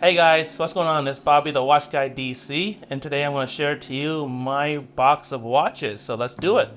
Hey guys, what's going on? It's Bobby the Watch Guy DC, and today I'm going to share to you my box of watches. So let's do it.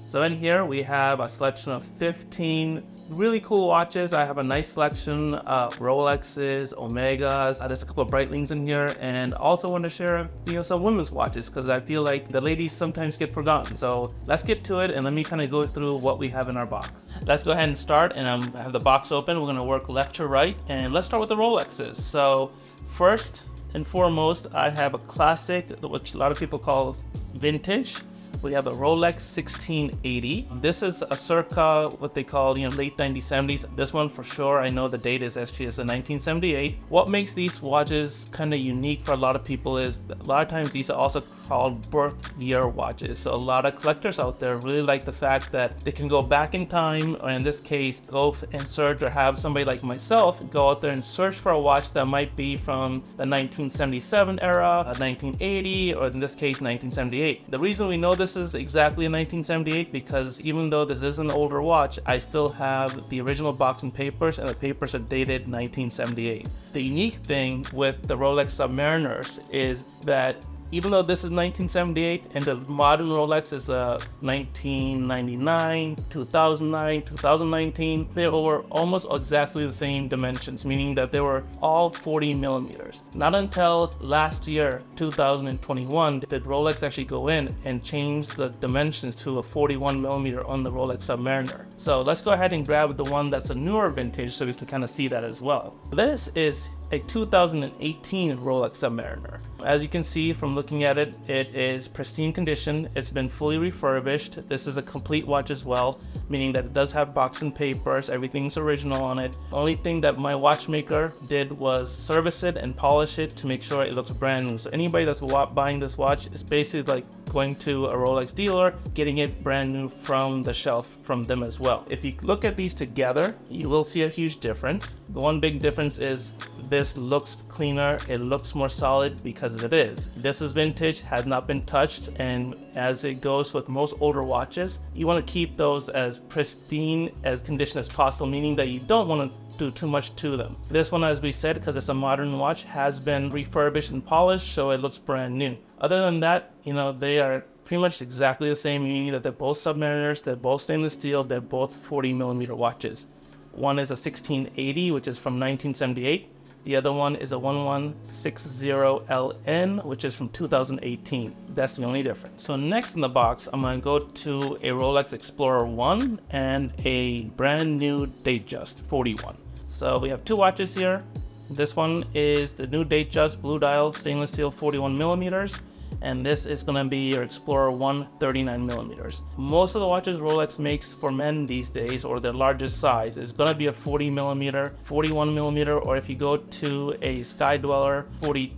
So in here we have a selection of 15 really cool watches. I have a nice selection of Rolexes, Omegas. There's a couple of Breitlings in here, and also want to share some women's watches because I feel like the ladies sometimes get forgotten. So let's get to it and let me kind of go through what we have in our box. Let's go ahead and start, and I have the box open. We're going to work left to right, and let's start with the Rolexes. So first and foremost, I have a classic, which a lot of people call vintage. We have a Rolex 1680. This is a circa what they call late 1970s. This one for sure, I know the date is actually a 1978. What makes these watches kind of unique for a lot of people is a lot of times these are also called birth year watches. So a lot of collectors out there really like the fact that they can go back in time, or in this case go and search, or have somebody like myself go out there and search for a watch that might be from the 1977 era, 1980, or in this case 1978. The reason we know this is exactly a 1978 because even though this is an older watch, I still have the original box and papers, and the papers are dated 1978. The unique thing with the Rolex Submariners is that even though this is 1978 and the modern Rolex is 1999, 2009, 2019, they were almost exactly the same dimensions, meaning that they were all 40 millimeters. Not until last year, 2021, did Rolex actually go in and change the dimensions to a 41 millimeter on the Rolex Submariner. So let's go ahead and grab the one that's a newer vintage so we can kind of see that as well. This is a 2018 Rolex Submariner. As you can see from looking at it, it is pristine condition. It's been fully refurbished. This is a complete watch as well, meaning that it does have box and papers. Everything's original on it. The only thing that my watchmaker did was service it and polish it to make sure it looks brand new. So anybody that's buying this watch is basically like going to a Rolex dealer, getting it brand new from the shelf from them as well. If you look at these together, you will see a huge difference. The one big difference is this looks cleaner, it looks more solid because it is. This is vintage, has not been touched, and as it goes with most older watches, you want to keep those as pristine as condition as possible, meaning that you don't want to do too much to them. This one, as we said, because it's a modern watch, has been refurbished and polished, so it looks brand new. Other than that, they are pretty much exactly the same, meaning that they're both Submariners, they're both stainless steel, they're both 40 millimeter watches. One is a 1680, which is from 1978. The other one is a 1160LN, which is from 2018. That's the only difference. So next in the box, I'm going to go to a Rolex Explorer 1 and a brand new Datejust 41. So we have two watches here. This one is the new Datejust blue dial stainless steel 41 millimeters. And this is going to be your Explorer 1 39 millimeters. Most of the watches Rolex makes for men these days, or their largest size, is going to be a 40 millimeter, 41 millimeter, or if you go to a Sky Dweller, 42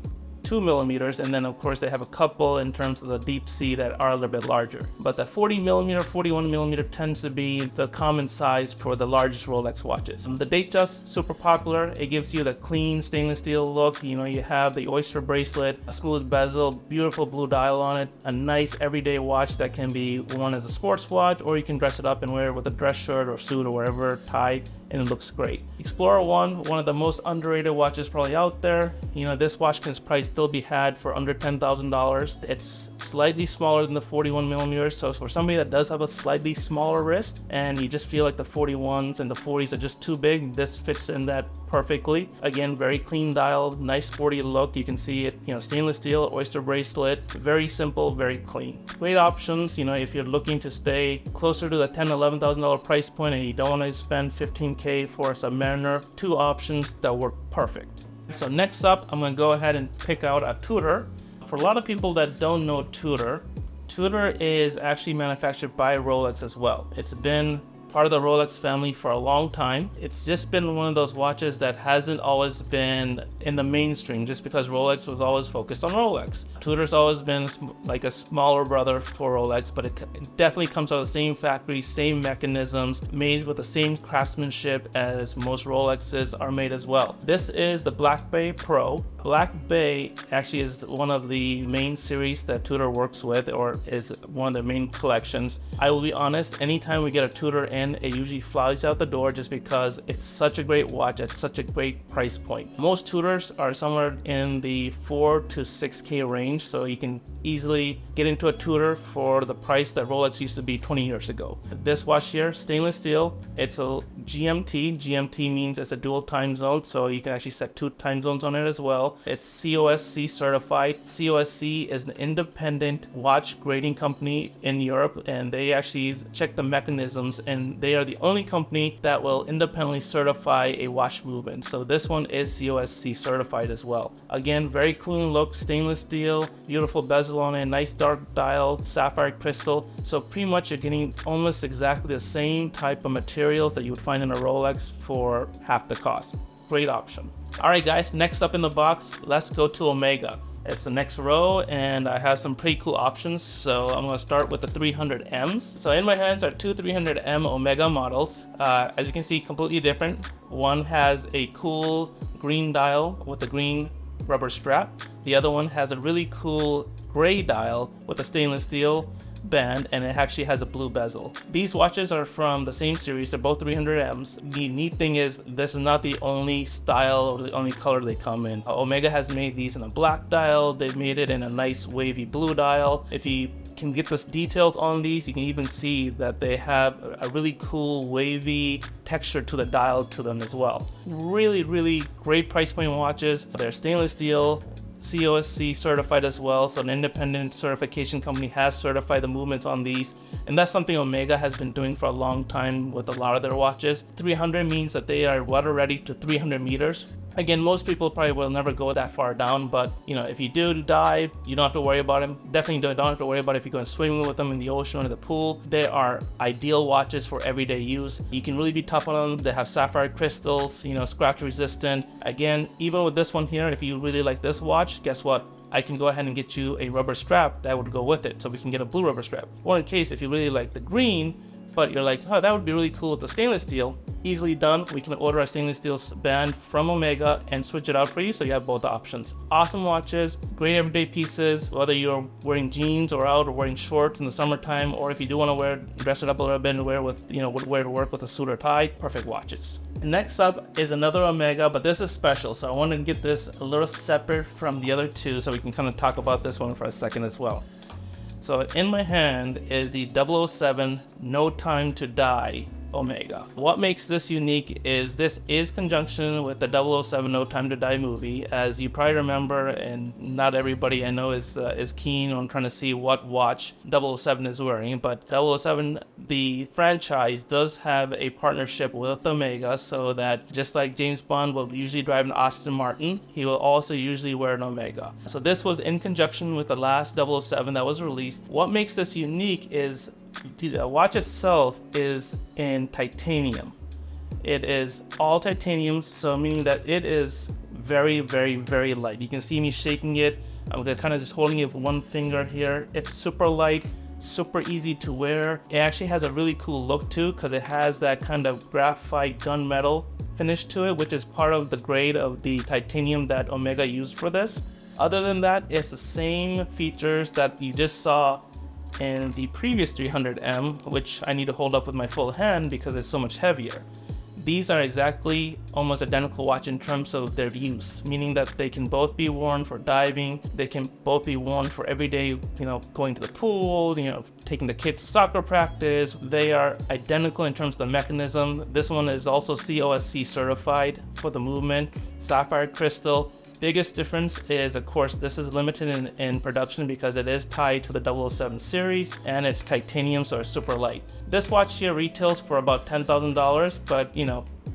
millimeters, and then of course they have a couple in terms of the deep sea that are a little bit larger. But the 40 millimeter, 41 millimeter tends to be the common size for the largest Rolex watches. The Datejust, super popular. It gives you the clean stainless steel look. You have the Oyster bracelet, a smooth bezel, beautiful blue dial on it, a nice everyday watch that can be worn as a sports watch, or you can dress it up and wear it with a dress shirt or suit or whatever, tie, and it looks great. Explorer 1, one of the most underrated watches probably out there. This watch can probably still be had for under $10,000. It's slightly smaller than the 41 millimeters, so for somebody that does have a slightly smaller wrist and you just feel like the 41s and the 40s are just too big, this fits in that perfectly. Again, very clean dial, nice sporty look. You can see it, stainless steel, Oyster bracelet, very simple, very clean. Great options, if you're looking to stay closer to the $10,000, $11,000 price point and you don't want to spend $15K for a Submariner, two options that work perfect. So next up, I'm going to go ahead and pick out a Tudor. For a lot of people that don't know Tudor, Tudor is actually manufactured by Rolex as well. It's been part of the Rolex family for a long time. It's just been one of those watches that hasn't always been in the mainstream just because Rolex was always focused on Rolex. Tudor's always been like a smaller brother for Rolex, but it definitely comes out of the same factory, same mechanisms, made with the same craftsmanship as most Rolexes are made as well. This is the Black Bay Pro. Black Bay actually is one of the main series that Tudor works with, or is one of their main collections. I will be honest, anytime we get a Tudor in in, it usually flies out the door just because it's such a great watch at such a great price point. Most Tudors are somewhere in the 4 to 6K range, so you can easily get into a Tudor for the price that Rolex used to be 20 years ago. This watch here, stainless steel, it's a GMT. GMT means it's a dual time zone, so you can actually set 2 time zones on it as well. It's COSC certified. COSC is an independent watch grading company in Europe, and they actually check the mechanisms, and they are the only company that will independently certify a watch movement. So this one is COSC certified as well. Again, very clean look, stainless steel, beautiful bezel on it, nice dark dial, sapphire crystal. So pretty much you're getting almost exactly the same type of materials that you would find in a Rolex for half the cost. Great option. All right, guys, next up in the box, let's go to Omega. It's the next row, and I have some pretty cool options. So I'm going to start with the 300Ms. So in my hands are two 300M Omega models. As you can see, completely different. One has a cool green dial with a green rubber strap. The other one has a really cool gray dial with a stainless steel band, and it actually has a blue bezel. These watches are from the same series. They're both 300Ms. The neat thing is this is not the only style or the only color they come in. Omega has made these in a black dial. They've made it in a nice wavy blue dial. If you can get the details on these, you can even see that they have a really cool wavy texture to the dial to them as well. Really great price point watches. They're stainless steel, COSC certified as well, so an independent certification company has certified the movements on these, and that's something Omega has been doing for a long time with a lot of their watches. 300 means that they are water ready to 300 meters. Again, most people probably will never go that far down, but you know, if you do dive, you don't have to worry about them. Definitely don't have to worry about if you go and swimming with them in the ocean or the pool. They are ideal watches for everyday use. You can really be tough on them. They have sapphire crystals, you know, scratch resistant. Again, even with this one here, if you really like this watch, guess what? I can go ahead and get you a rubber strap that would go with it, so we can get a blue rubber strap. Or in case if you really like the green, but you're like, oh, that would be really cool with the stainless steel. Easily done. We can order a stainless steel band from Omega and switch it out for you, so you have both options. Awesome watches, great everyday pieces, whether you're wearing jeans or out or wearing shorts in the summertime, or if you do want to dress it up a little bit and wear to work with a suit or tie, perfect watches. Next up is another Omega, but this is special, so I want to get this a little separate from the other two so we can kind of talk about this one for a second as well. So in my hand is the 007 No Time to Die Omega. What makes this unique is this is conjunction with the 007 No Time to Die movie. As you probably remember, and not everybody I know is keen on trying to see what watch 007 is wearing, but 007, the franchise, does have a partnership with Omega, so that just like James Bond will usually drive an Aston Martin, he will also usually wear an Omega. So this was in conjunction with the last 007 that was released. What makes this unique is the watch itself is in titanium. It is all titanium, so meaning that it is very light. You can see me shaking it. I'm kind of just holding it with one finger here. It's super light, super easy to wear. It actually has a really cool look too, because it has that kind of graphite gunmetal finish to it, which is part of the grade of the titanium that Omega used for this. Other than that, it's the same features that you just saw in the previous 300M, which I need to hold up with my full hand because it's so much heavier. These are exactly almost identical watch in terms of their use, meaning that they can both be worn for diving, they can both be worn for everyday, going to the pool, taking the kids to soccer practice. They are identical in terms of the mechanism. This one is also COSC certified for the movement, sapphire crystal. Biggest difference is, of course, this is limited in production because it is tied to the 007 series, and it's titanium, so it's super light. This watch here retails for about $10,000, but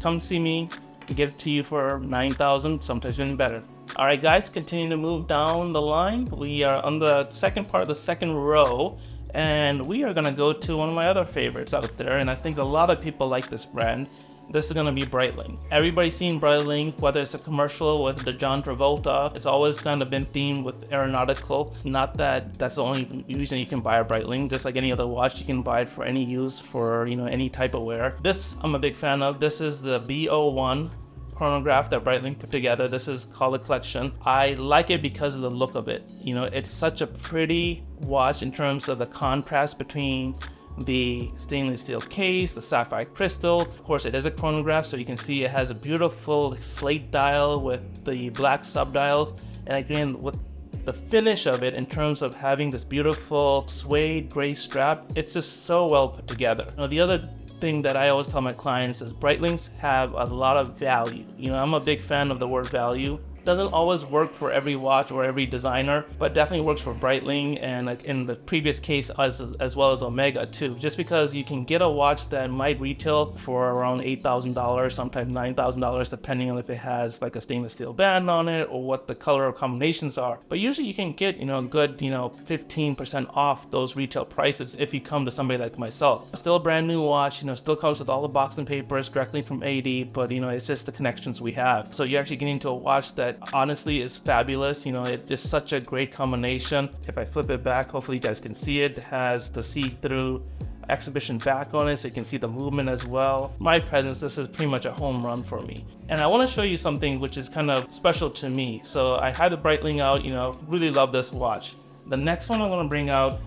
come see me, get it to you for $9,000, sometimes even better. All right, guys, continue to move down the line. We are on the second part of the second row, and we are gonna go to one of my other favorites out there, and I think a lot of people like this brand. This is going to be Breitling. Everybody's seen Breitling, whether it's a commercial with the John Travolta. It's always kind of been themed with aeronautical. Not that that's the only reason you can buy a Breitling. Just like any other watch, you can buy it for any use, for any type of wear. This I'm a big fan of. This is the B01 chronograph that Breitling put together. This is called the collection. I like it because of the look of it. It's such a pretty watch in terms of the contrast between the stainless steel case, the sapphire crystal. Of course, it is a chronograph, so you can see it has a beautiful slate dial with the black subdials. And again, with the finish of it in terms of having this beautiful suede gray strap, it's just so well put together. Now, the other thing that I always tell my clients is Breitlings have a lot of value. I'm a big fan of the word value. Doesn't always work for every watch or every designer, but definitely works for Breitling, and like in the previous case as well as Omega too. Just because you can get a watch that might retail for around $8,000, sometimes $9,000, depending on if it has like a stainless steel band on it or what the color combinations are. But usually you can get a good 15% off those retail prices if you come to somebody like myself. Still a brand new watch, still comes with all the box and papers directly from AD, but it's just the connections we have. So you're actually getting into a watch that honestly is fabulous. It is such a great combination. If I flip it back, hopefully you guys can see it. It has the see-through exhibition back on it, so you can see the movement as well. My presence, this is pretty much a home run for me. And I want to show you something which is kind of special to me. So I had the Breitling out, really love this watch. The next one I'm going to bring out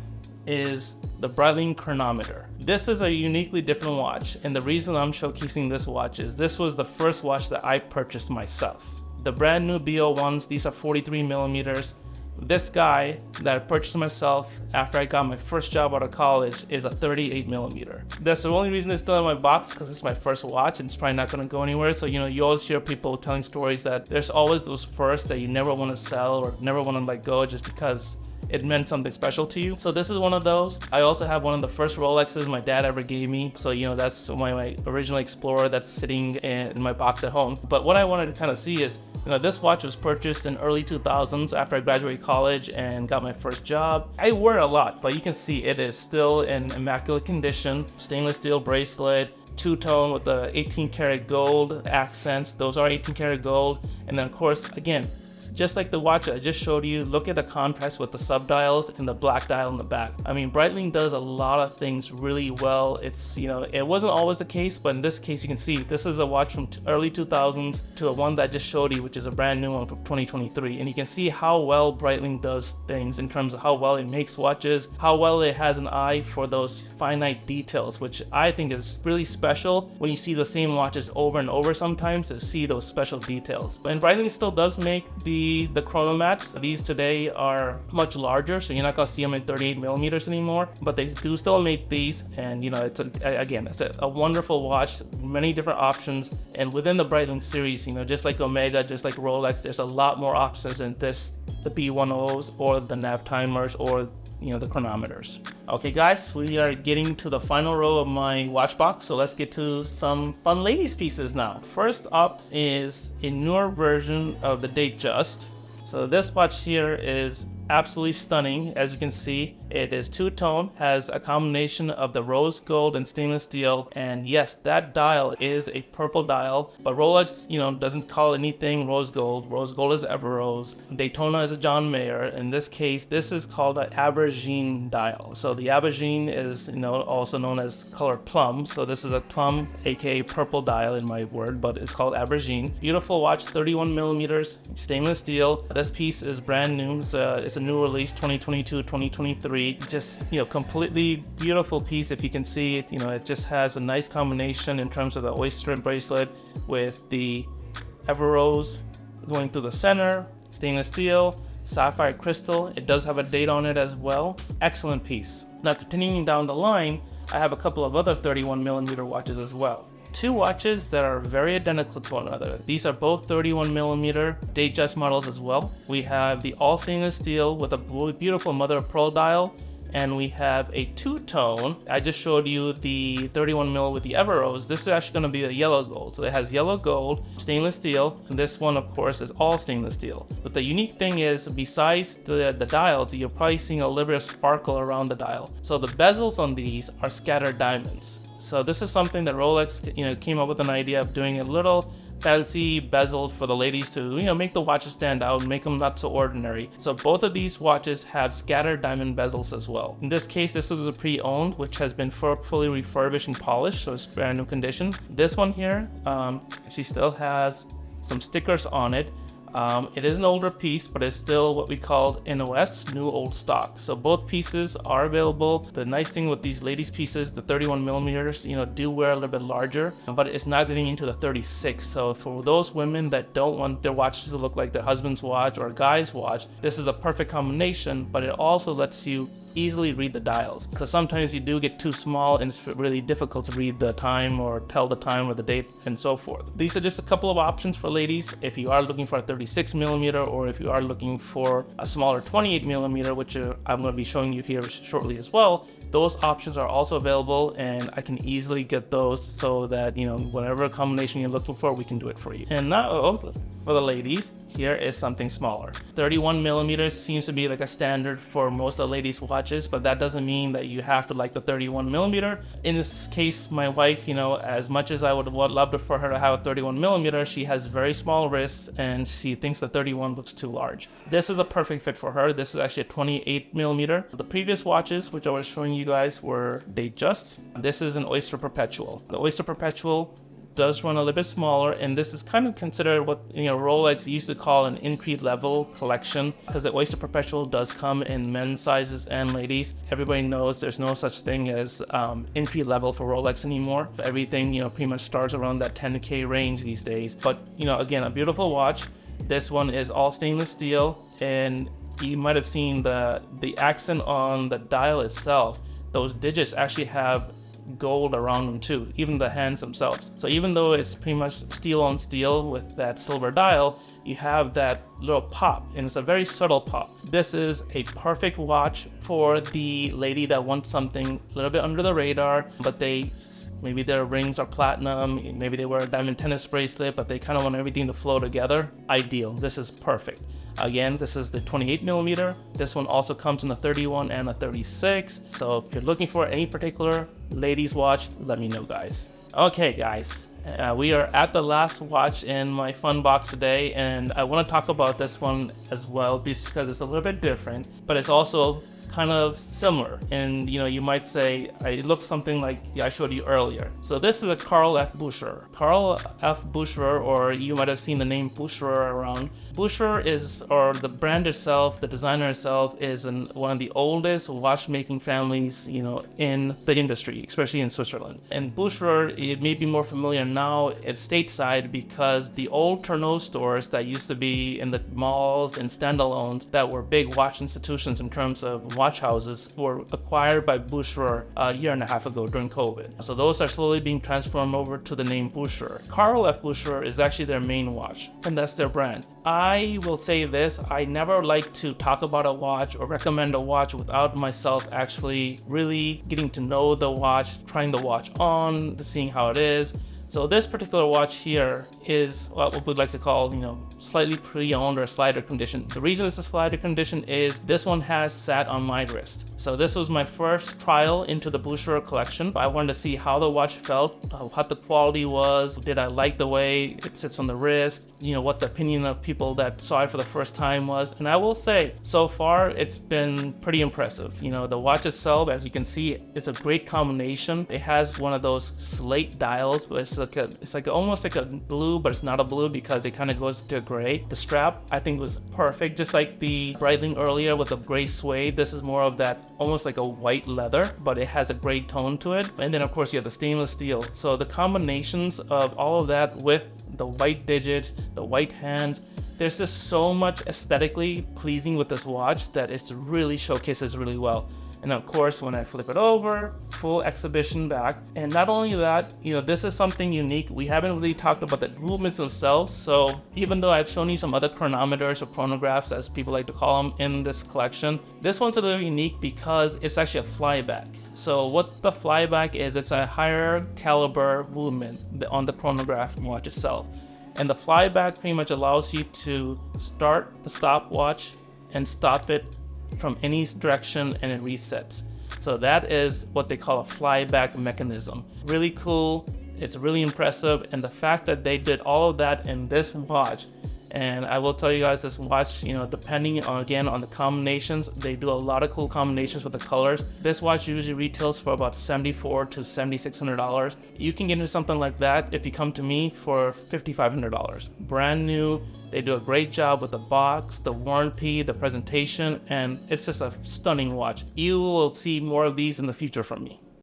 is the Breitling chronometer. This is a uniquely different watch, and the reason I'm showcasing this watch is this was the first watch that I purchased myself. The brand new BO1s, these are 43 millimeters. This guy that I purchased myself after I got my first job out of college is a 38 millimeter. That's the only reason it's still in my box, because it's my first watch and it's probably not going to go anywhere. So, you always hear people telling stories that there's always those first that you never want to sell or never want to let go just because it meant something special to you. So this is one of those. I also have one of the first Rolexes my dad ever gave me. So, that's my original Explorer that's sitting in my box at home. But what I wanted to kind of see is, this watch was purchased in early 2000s after I graduated college and got my first job. I wear it a lot, but you can see it is still in immaculate condition. Stainless steel bracelet, two-tone with the 18 karat gold accents. Those are 18 karat gold. And then of course, again, just like the watch I just showed you, look at the contrast with the subdials and the black dial in the back. I mean, Breitling does a lot of things really well. It's, it wasn't always the case, but in this case, you can see this is a watch from early 2000s to the one that I just showed you, which is a brand new one from 2023. And you can see how well Breitling does things in terms of how well it makes watches, how well it has an eye for those finite details, which I think is really special when you see the same watches over and over sometimes to see those special details. But Breitling still does make the chronomats. These today are much larger, so you're not gonna see them in 38 millimeters anymore, but they do still make these. And it's a wonderful watch, many different options. And within the Breitling series, just like Omega, just like Rolex, there's a lot more options than this, the B10s or the nav timers or the chronometers. Okay guys, we are getting to the final row of my watch box, so let's get to some fun ladies pieces now. First up is a newer version of the Datejust. So this watch here is absolutely stunning. As you can see, it is two-tone, has a combination of the rose gold and stainless steel, and yes, that dial is a purple dial, but Rolex doesn't call anything rose gold. Rose gold is Everose, Daytona is a John Mayer. In this case, this is called an aubergine dial. So the aubergine is also known as color plum, so this is a plum aka purple dial in my word, but it's called aubergine. Beautiful watch, 31 millimeters, stainless steel. This piece is brand new. It's a new release, 2022-2023. Just completely beautiful piece. If you can see it, it just has a nice combination in terms of the Oyster bracelet with the Everose going through the center, stainless steel, sapphire crystal. It does have a date on it as well. Excellent piece. Now continuing down the line, I have a couple of other 31 millimeter watches as well. Two watches that are very identical to one another. These are both 31 millimeter Datejust models as well. We have the all stainless steel with a beautiful mother of pearl dial, and we have a two-tone. I just showed you the 31 mil with the Everose. This is actually going to be a yellow gold. So it has yellow gold, stainless steel, and this one of course is all stainless steel. But the unique thing is, besides the dials, you're probably seeing a little bit of sparkle around the dial. So the bezels on these are scattered diamonds. So this is something that Rolex, came up with an idea of doing a little fancy bezel for the ladies to, make the watches stand out, make them not so ordinary. So both of these watches have scattered diamond bezels as well. In this case, this is a pre-owned, which has been fully refurbished and polished, so it's brand new condition. This one here, she still has some stickers on it. It is an older piece, but it's still what we call NOS, new old stock. So both pieces are available. The nice thing with these ladies pieces, the 31 millimeters, do wear a little bit larger, but it's not getting into the 36. So for those women that don't want their watches to look like their husband's watch or a guy's watch, this is a perfect combination, but it also lets you easily read the dials, because sometimes you do get too small and it's really difficult to read the time or tell the time or the date and so forth. These are just a couple of options for ladies if you are looking for a 36 millimeter, or if you are looking for a smaller 28 millimeter, which I'm going to be showing you here shortly as well. Those options are also available, and I can easily get those so that, whatever combination you're looking for, we can do it for you. And now for the ladies, here is something smaller. 31 millimeters seems to be like a standard for most of the ladies' watches, but that doesn't mean that you have to like the 31 millimeter. In this case, my wife, as much as I would love for her to have a 31 millimeter, she has very small wrists and she thinks the 31 looks too large. This is a perfect fit for her. This is actually a 28 millimeter. The previous watches, which I was showing you guys, were Datejust. This is an Oyster Perpetual. The Oyster Perpetual does run a little bit smaller, and this is kind of considered what Rolex used to call an entry-level collection, because the Oyster Perpetual does come in men's sizes and ladies. Everybody knows there's no such thing as entry-level for Rolex anymore. Everything pretty much starts around that 10K range these days. But again, a beautiful watch. This one is all stainless steel, and you might have seen the accent on the dial itself. Those digits actually have gold around them too, even the hands themselves. So even though it's pretty much steel on steel with that silver dial, you have that little pop, and it's a very subtle pop. This is a perfect watch for the lady that wants something a little bit under the radar, but maybe their rings are platinum, maybe they wear a diamond tennis bracelet, but they kind of want everything to flow together. Ideal. This is perfect. Again, this is the 28 millimeter. This one also comes in a 31 and a 36. So if you're looking for any particular ladies watch, let me know, guys. Okay, guys. We are at the last watch in my fun box today, and I want to talk about this one as well because it's a little bit different, but it's also kind of similar, and you might say it looks something like I showed you earlier. So this is a Carl F. Bucherer. Carl F. Bucherer, or you might have seen the name Bucherer around. Bucherer is, or the brand itself, the designer itself, is one of the oldest watchmaking families, in the industry, especially in Switzerland. And Bucherer, it may be more familiar now, it's stateside because the old Tourneau stores that used to be in the malls and standalones that were big watch institutions in terms of watch houses were acquired by Bucherer a year and a half ago during COVID. So those are slowly being transformed over to the name Bucherer. Carl F. Bucherer is actually their main watch, and that's their brand. I will say this, I never like to talk about a watch or recommend a watch without myself actually really getting to know the watch, trying the watch on, seeing how it is. So this particular watch here is what we'd like to call, slightly pre-owned or slider condition. The reason it's a slider condition is this one has sat on my wrist. So this was my first trial into the Bucherer collection. I wanted to see how the watch felt, what the quality was, did I like the way it sits on the wrist, what the opinion of people that saw it for the first time was. And I will say, so far, it's been pretty impressive. The watch itself, as you can see, it's a great combination. It has one of those slate dials, but it's like almost like a blue, but it's not a blue because it kind of goes to a gray. The strap, I think, was perfect, just like the Breitling earlier with the gray suede. This is more of that almost like a white leather, but it has a gray tone to it. And then of course you have the stainless steel. So the combinations of all of that with the white digits, the white hands, there's just so much aesthetically pleasing with this watch that it really showcases really well. And of course, when I flip it over, full exhibition back. And not only that, this is something unique. We haven't really talked about the movements themselves. So even though I've shown you some other chronometers or chronographs, as people like to call them, in this collection, this one's a little unique because it's actually a flyback. So what the flyback is, it's a higher caliber movement on the chronograph watch itself. And the flyback pretty much allows you to start the stopwatch and stop it from any direction, and it resets. So that is what they call a flyback mechanism. Really cool, it's really impressive, and the fact that they did all of that in this watch And I will tell you guys, this watch, depending on, again, on the combinations, they do a lot of cool combinations with the colors. This watch usually retails for about $7,400 to $7,600. You can get into something like that if you come to me for $5,500. Brand new. They do a great job with the box, the warranty, the presentation, and it's just a stunning watch. You will see more of these in the future from me.